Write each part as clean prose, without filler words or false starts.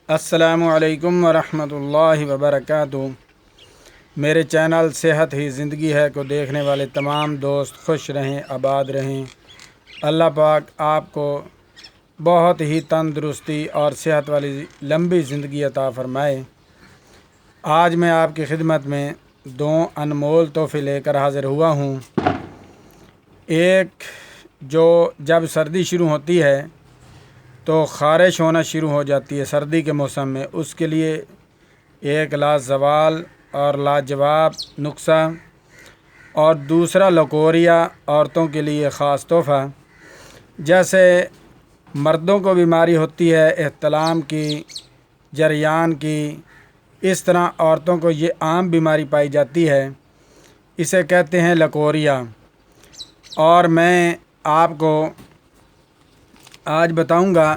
السلام علیکم ورحمۃ اللہ وبرکاتہ۔ میرے چینل صحت ہی زندگی ہے کو دیکھنے والے تمام دوست خوش رہیں، آباد رہیں۔ اللہ پاک آپ کو بہت ہی تندرستی اور صحت والی لمبی زندگی عطا فرمائے۔ آج میں آپ کی خدمت میں دو انمول تحفے لے کر حاضر ہوا ہوں۔ ایک جو جب سردی شروع ہوتی ہے تو خارش ہونا شروع ہو جاتی ہے سردی کے موسم میں، اس کے لیے ایک لازوال اور لاجواب نسخہ، اور دوسرا لکوریا عورتوں کے لیے خاص تحفہ۔ جیسے مردوں کو بیماری ہوتی ہے احتلام کی، جریان کی، اس طرح عورتوں کو یہ عام بیماری پائی جاتی ہے، اسے کہتے ہیں لکوریا۔ اور میں آپ کو آج بتاؤں گا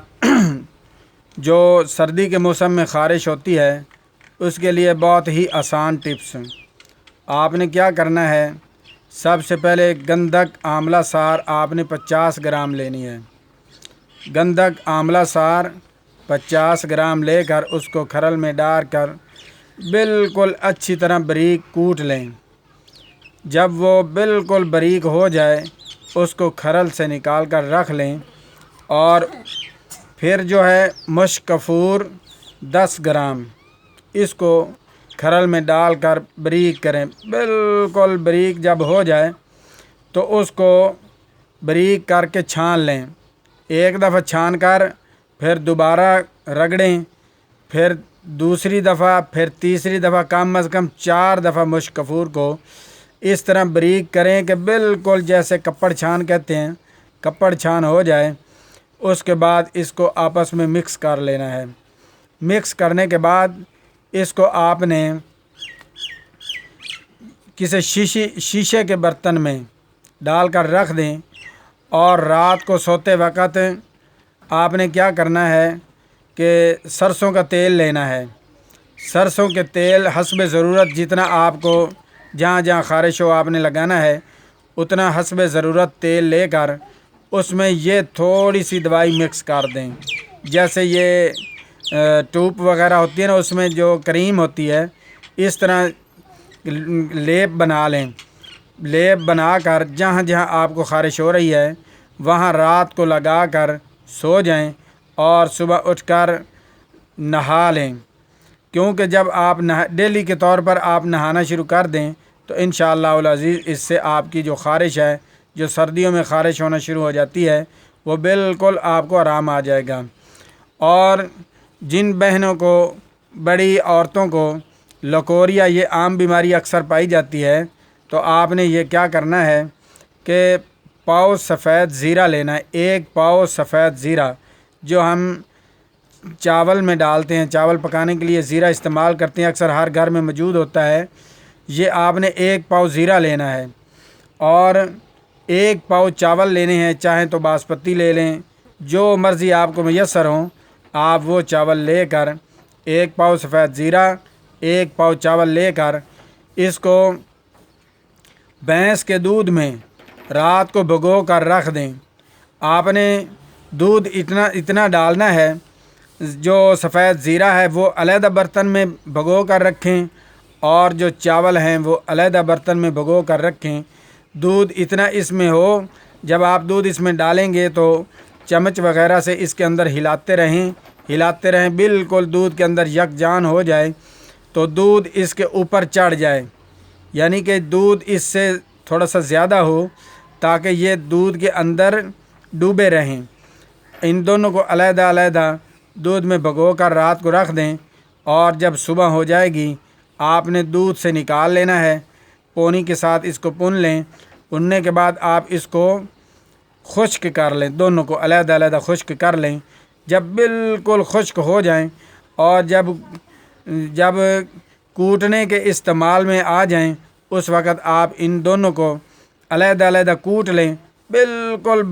جو سردی کے موسم میں خارش ہوتی ہے اس کے لیے بہت ہی آسان ٹپس۔ آپ نے کیا کرنا ہے، سب سے پہلے گندھک آملہ سار آپ نے 50 گرام لینی ہے۔ گندھک آملہ سار 50 گرام لے کر اس کو کھرل میں ڈال کر بالکل اچھی طرح باریک کوٹ لیں۔ جب وہ بالکل باریک ہو جائے اس کو کھرل سے نکال کر رکھ لیں، اور پھر جو ہے مشک کفور 10 گرام اس کو کھرل میں ڈال کر باریک کریں۔ بالکل باریک جب ہو جائے تو اس کو باریک کر کے چھان لیں۔ ایک دفعہ چھان کر پھر دوبارہ رگڑیں، پھر دوسری دفعہ، پھر تیسری دفعہ، کم از کم 4 دفعہ مشک کفور کو اس طرح باریک کریں کہ بالکل جیسے کپڑ چھان کہتے ہیں، کپڑ چھان ہو جائے۔ اس کے بعد اس کو آپس میں مکس کر لینا ہے۔ مکس کرنے کے بعد اس کو آپ نے کسی شیشے کے برتن میں ڈال کر رکھ دیں، اور رات کو سوتے وقت آپ نے کیا کرنا ہے کہ سرسوں کا تیل لینا ہے۔ سرسوں کے تیل حسب ضرورت، جتنا آپ کو جہاں جہاں خارش ہو آپ نے لگانا ہے اتنا حسب ضرورت تیل لے کر اس میں یہ تھوڑی سی دوائی مکس کر دیں۔ جیسے یہ ٹوپ وغیرہ ہوتی ہے نا، اس میں جو کریم ہوتی ہے، اس طرح لیپ بنا لیں۔ لیپ بنا کر جہاں جہاں آپ کو خارش ہو رہی ہے وہاں رات کو لگا کر سو جائیں، اور صبح اٹھ کر نہا لیں۔ کیونکہ جب آپ ڈیلی کے طور پر آپ نہانا شروع کر دیں تو انشاءاللہ العزیز اس سے آپ کی جو خارش ہے، جو سردیوں میں خارش ہونا شروع ہو جاتی ہے، وہ بالکل آپ کو آرام آ جائے گا۔ اور جن بہنوں کو، بڑی عورتوں کو لکوریا یہ عام بیماری اکثر پائی جاتی ہے، تو آپ نے یہ کیا کرنا ہے کہ پاؤ سفید زیرہ لینا ہے۔ 1 پاؤ سفید زیرہ جو ہم چاول میں ڈالتے ہیں، چاول پکانے کے لیے زیرہ استعمال کرتے ہیں، اکثر ہر گھر میں موجود ہوتا ہے۔ یہ آپ نے 1 پاؤ زیرہ لینا ہے، اور 1 پاؤ چاول لینے ہیں، چاہیں تو باسمتی لے لیں، جو مرضی آپ کو میسر ہوں آپ وہ چاول لے کر 1 پاؤ سفید زیرہ، 1 پاؤ چاول لے کر اس کو بھینس کے دودھ میں رات کو بھگو کر رکھ دیں۔ آپ نے دودھ اتنا ڈالنا ہے، جو سفید زیرہ ہے وہ علیحدہ برتن میں بھگو کر رکھیں، اور جو چاول ہیں وہ علیحدہ برتن میں بھگو کر رکھیں۔ دودھ اتنا اس میں ہو، جب آپ دودھ اس میں ڈالیں گے تو چمچ وغیرہ سے اس کے اندر ہلاتے رہیں، بالکل دودھ کے اندر یکجان ہو جائے تو دودھ اس کے اوپر چڑھ جائے، یعنی کہ دودھ اس سے تھوڑا سا زیادہ ہو تاکہ یہ دودھ کے اندر ڈوبے رہیں۔ ان دونوں کو علیحدہ علیحدہ دودھ میں بھگو کر رات کو رکھ دیں، اور جب صبح ہو جائے گی آپ نے دودھ سے نکال لینا ہے، پونی کے ساتھ اس کو پون لیں۔ پوننے کے بعد آپ اس کو خشک کر لیں، دونوں کو علیحدہ علیحدہ خشک کر لیں۔ جب بالکل خشک ہو جائیں اور جب کوٹنے کے استعمال میں آ جائیں اس وقت آپ ان دونوں کو علیحدہ علیحدہ کوٹ لیں، بالکل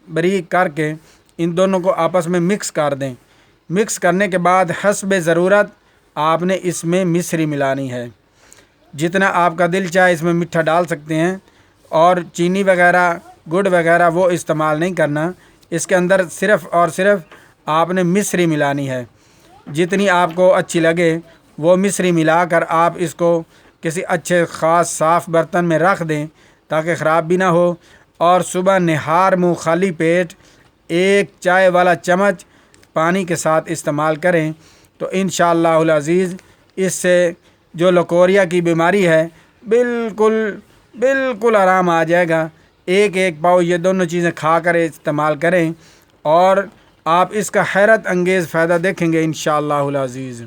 باریک کر کے ان دونوں کو آپس میں مکس کر دیں۔ مکس کرنے کے بعد حسب ضرورت آپ نے اس میں مصری ملانی ہے، جتنا آپ کا دل چاہے اس میں میٹھا ڈال سکتے ہیں، اور چینی وغیرہ، گڑ وغیرہ وہ استعمال نہیں کرنا۔ اس کے اندر صرف اور صرف آپ نے مصری ملانی ہے۔ جتنی آپ کو اچھی لگے وہ مصری ملا کر آپ اس کو کسی اچھے خاص صاف برتن میں رکھ دیں تاکہ خراب بھی نہ ہو، اور صبح نہار منہ خالی پیٹ 1 چائے والا چمچ پانی کے ساتھ استعمال کریں تو انشاءاللہ العزیز اس سے جو لکوریا کی بیماری ہے بالکل آرام آ جائے گا۔ ایک پاؤ یہ دونوں چیزیں کھا کر استعمال کریں اور آپ اس کا حیرت انگیز فائدہ دیکھیں گے انشاءاللہ العزیز۔